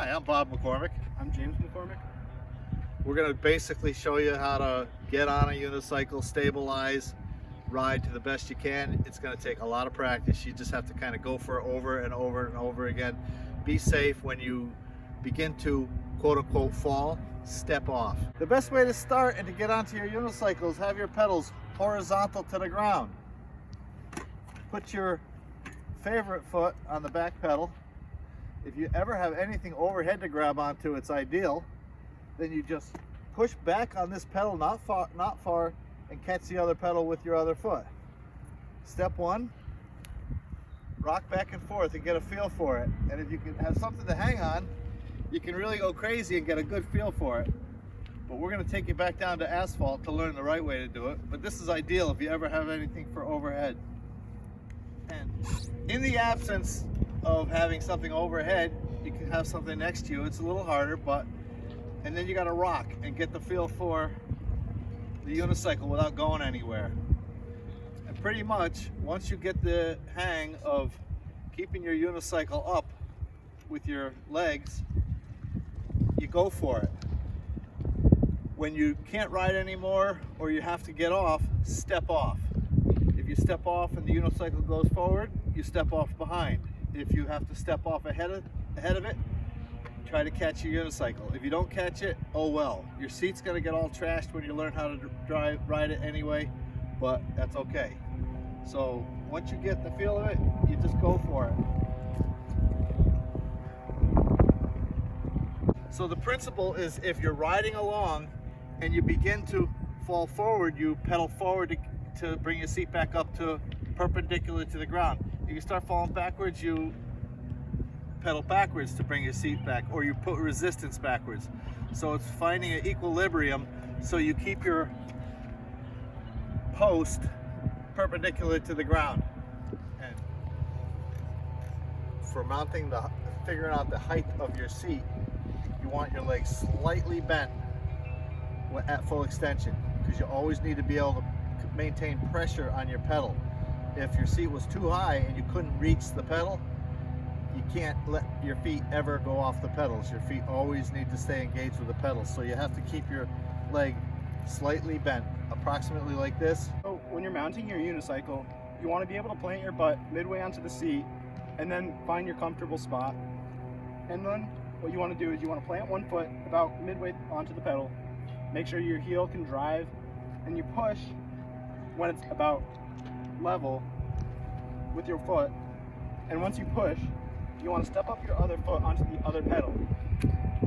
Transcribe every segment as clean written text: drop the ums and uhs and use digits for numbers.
Hi, I'm Bob McCormick. I'm James McCormick. We're going to basically show you how to get on a unicycle, stabilize, ride to the best you can. It's going to take a lot of practice. You just have to kind of go for it over and over and over again. Be safe when you begin to quote unquote fall, step off. The best way to start and to get onto your unicycle is have your pedals horizontal to the ground. Put your favorite foot on the back pedal. If you ever have anything overhead to grab onto, it's ideal. Then you just push back on this pedal, not far, and catch the other pedal with your other foot. Step one, rock back and forth and get a feel for it. And if you can have something to hang on, you can really go crazy and get a good feel for it. But we're going to take you back down to asphalt to learn the right way to do it. But this is ideal if you ever have anything for overhead. And in the absence of having something overhead, you can have something next to you. It's a little harder, and then you got to rock and get the feel for the unicycle without going anywhere. And pretty much once you get the hang of keeping your unicycle up with your legs, you go for it. When you can't ride anymore or you have to get off, step off. If you step off and the unicycle goes forward, you step off behind. If you have to step off ahead of it, try to catch your unicycle. If you don't catch it, oh well. Your seat's gonna get all trashed when you learn how to ride it anyway, but that's okay. So once you get the feel of it, you just go for it. So the principle is if you're riding along and you begin to fall forward, you pedal forward to bring your seat back up to perpendicular to the ground. If you start falling backwards, you pedal backwards to bring your seat back, or you put resistance backwards. So it's finding an equilibrium so you keep your post perpendicular to the ground. And for mounting figuring out the height of your seat, you want your legs slightly bent at full extension, because you always need to be able to maintain pressure on your pedal. If your seat was too high and you couldn't reach the pedal, you can't let your feet ever go off the pedals. Your feet always need to stay engaged with the pedals. So you have to keep your leg slightly bent, approximately like this. So when you're mounting your unicycle, you want to be able to plant your butt midway onto the seat and then find your comfortable spot. And then what you want to do is you want to plant one foot about midway onto the pedal. Make sure your heel can drive, and you push when it's about level with your foot. And once you push, you want to step up your other foot onto the other pedal.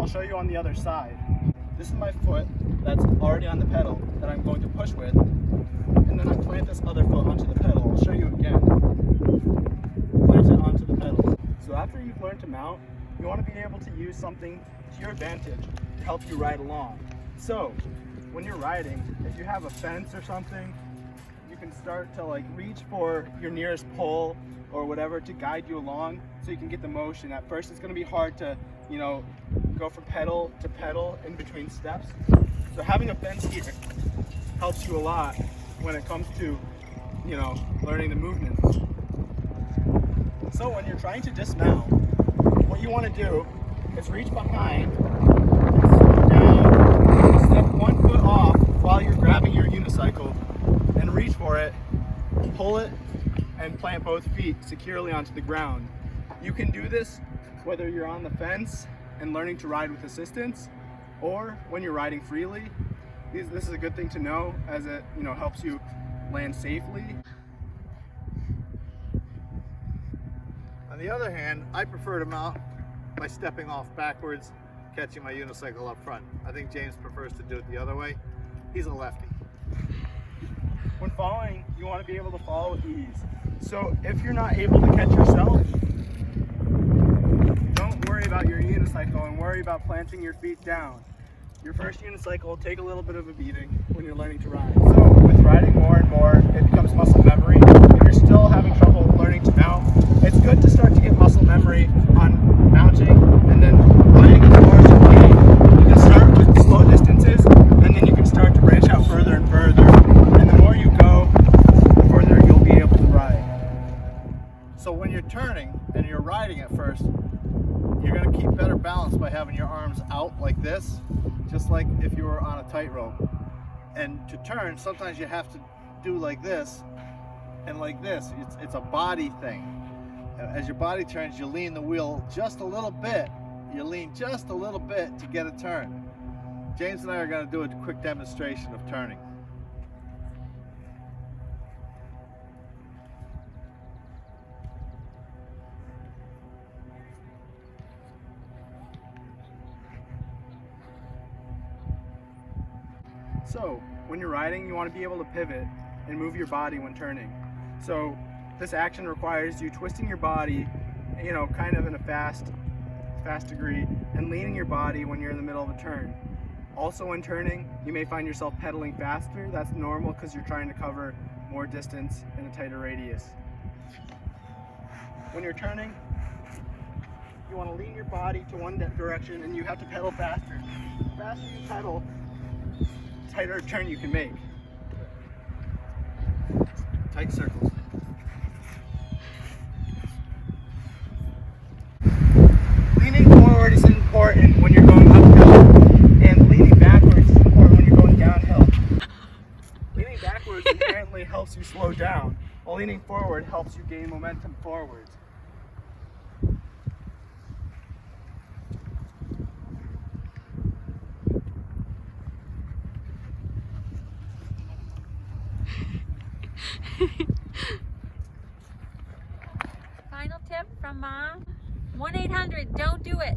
I'll show you on the other side. This is my foot that's already on the pedal that I'm going to push with, and then I plant this other foot onto the pedal. I'll show you again. Plant it onto the pedal. So after you've learned to mount, you want to be able to use something to your advantage to help you ride along. So when you're riding, if you have a fence or something, you can start to reach for your nearest pole or whatever to guide you along so you can get the motion. At first it's going to be hard to, go from pedal to pedal in between steps. So having a fence here helps you a lot when it comes to, learning the movements. So when you're trying to dismount, what you want to do is reach behind, slow down, step one foot off while you're grabbing your unicycle, and reach for it, pull it, and plant both feet securely onto the ground. You can do this whether you're on the fence and learning to ride with assistance, or when you're riding freely. This is a good thing to know, as it helps you land safely. On the other hand, I prefer to mount by stepping off backwards, catching my unicycle up front. I think James prefers to do it the other way. He's a lefty. When falling, you want to be able to fall with ease. So if you're not able to catch yourself, don't worry about your unicycle and worry about planting your feet down. Your first unicycle will take a little bit of a beating when you're learning to ride. So with riding more and more, it becomes muscle memory. If you're still having trouble learning to mount, it's good to start to get muscle memory on mounting, and then riding as far as you can. You can start with slow distances, and then you can start to branch out further and further. And the more you go, the further you'll be able to ride. So when you're turning and you're riding at first, You're going to keep better balance by having your arms out like this, just like if you were on a tightrope. And to turn, sometimes you have to do like this and like this. It's a body thing. As your body turns, you lean the wheel just a little bit. You lean just a little bit to get a turn. James and I are going to do a quick demonstration of turning. So when you're riding, you want to be able to pivot and move your body when turning. So this action requires you twisting your body, you know, kind of in a fast degree, and leaning your body when you're in the middle of a turn. Also when turning, you may find yourself pedaling faster. That's normal because you're trying to cover more distance in a tighter radius. When you're turning, you want to lean your body to one direction and you have to pedal faster. The faster you pedal, the tighter turn you can make. Tight circles. Leaning forward is important when you're going uphill, and leaning backwards is important when you're going downhill. Leaning backwards inherently helps you slow down, while leaning forward helps you gain momentum forward. Final tip from Mom, 1-800, don't do it.